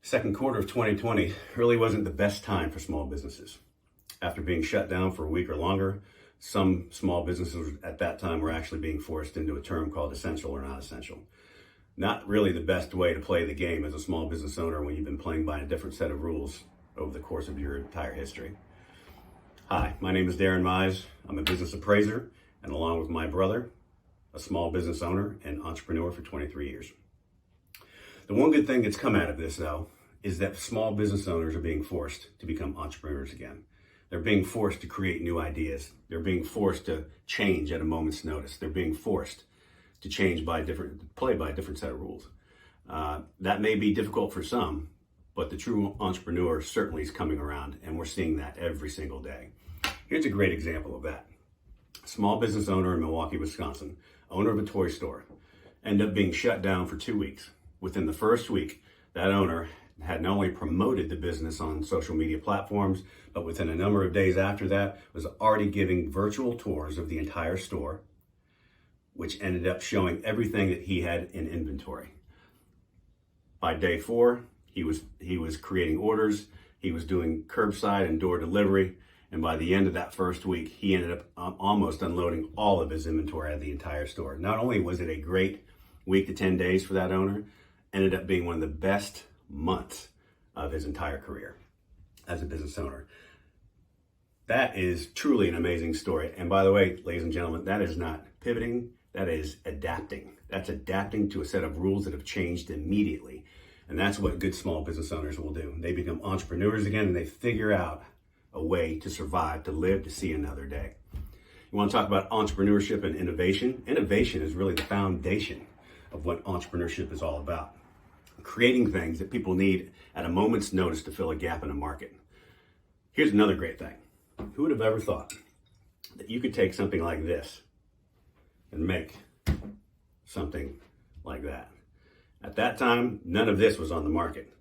Second quarter of 2020 really wasn't the best time for small businesses. After being shut down for a week or longer, some small businesses at that time were actually being forced into a term called essential or not essential. Not really the best way to play the game as a small business owner when you've been playing by a different set of rules over the course of your entire history. Hi, my name is Darren. I'm a business appraiser, and along with my brother, a small business owner and entrepreneur for 23 years. The one good thing that's come out of this, though, is that small business owners are being forced to become entrepreneurs again. They're being forced to create new ideas. They're being forced to change at a moment's notice. They're being forced to play by a different set of rules. That may be difficult for some, but the true entrepreneur certainly is coming around, and we're seeing that every single day. Here's a great example of that. A small business owner in Milwaukee, Wisconsin, owner of a toy store, ended up being shut down for 2 weeks. Within the first week, that owner had not only promoted the business on social media platforms, but within a number of days after that, was already giving virtual tours of the entire store, which ended up showing everything that he had in inventory. By day 4, he was creating orders, he was doing curbside and door delivery, and by the end of that first week, he ended up almost unloading all of his inventory out of the entire store. Not only was it a great week to 10 days for that owner, ended up being one of the best months of his entire career as a business owner. That is truly an amazing story. And by the way, ladies and gentlemen, that is not pivoting, that is adapting. That's adapting to a set of rules that have changed immediately. And that's what good small business owners will do. They become entrepreneurs again, and they figure out a way to survive, to live, to see another day. You want to talk about entrepreneurship and innovation? Innovation is really the foundation of what entrepreneurship is all about. Creating things that people need at a moment's notice to fill a gap in a market. Here's another great thing. Who would have ever thought that you could take something like this and make something like that? At that time, none of this was on the market.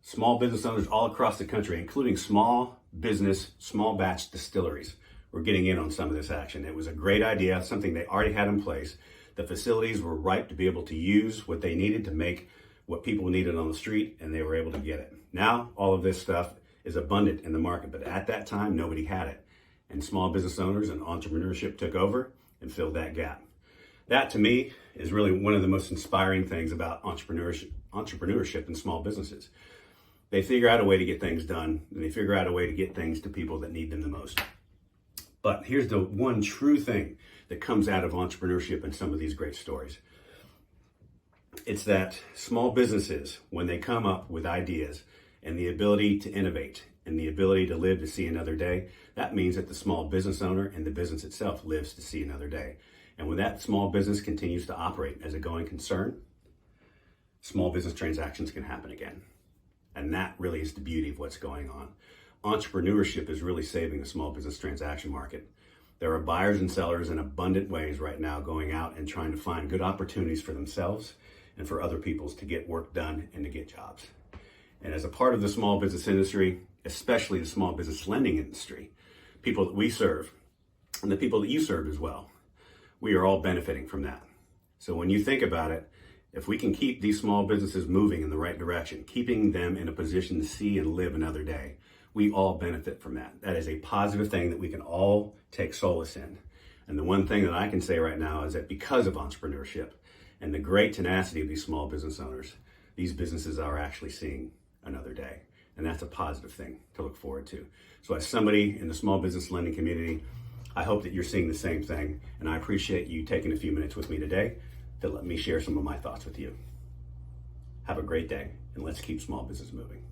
Small business owners all across the country, including small business, small batch distilleries, were getting in on some of this action. It was a great idea, something they already had in place. The facilities were ripe to be able to use what they needed to make what people needed on the street, and they were able to get it. Now, all of this stuff is abundant in the market, but at that time, nobody had it. And small business owners and entrepreneurship took over and filled that gap. That, to me, is really one of the most inspiring things about entrepreneurship and small businesses. They figure out a way to get things done, and they figure out a way to get things to people that need them the most. But here's the one true thing that comes out of entrepreneurship and some of these great stories. It's that small businesses, when they come up with ideas and the ability to innovate and the ability to live to see another day, that means that the small business owner and the business itself lives to see another day. And when that small business continues to operate as a going concern, small business transactions can happen again. And that really is the beauty of what's going on. Entrepreneurship is really saving the small business transaction market. There are buyers and sellers in abundant ways right now going out and trying to find good opportunities for themselves and for other peoples to get work done and to get jobs. And as a part of the small business industry, especially the small business lending industry, people that we serve and the people that you serve as well, we are all benefiting from that. So when you think about it, if we can keep these small businesses moving in the right direction, keeping them in a position to see and live another day, we all benefit from that. That is a positive thing that we can all take solace in. And the one thing that I can say right now is that because of entrepreneurship and the great tenacity of these small business owners, these businesses are actually seeing another day. And that's a positive thing to look forward to. So as somebody in the small business lending community, I hope that you're seeing the same thing. And I appreciate you taking a few minutes with me today to let me share some of my thoughts with you. Have a great day, and let's keep small business moving.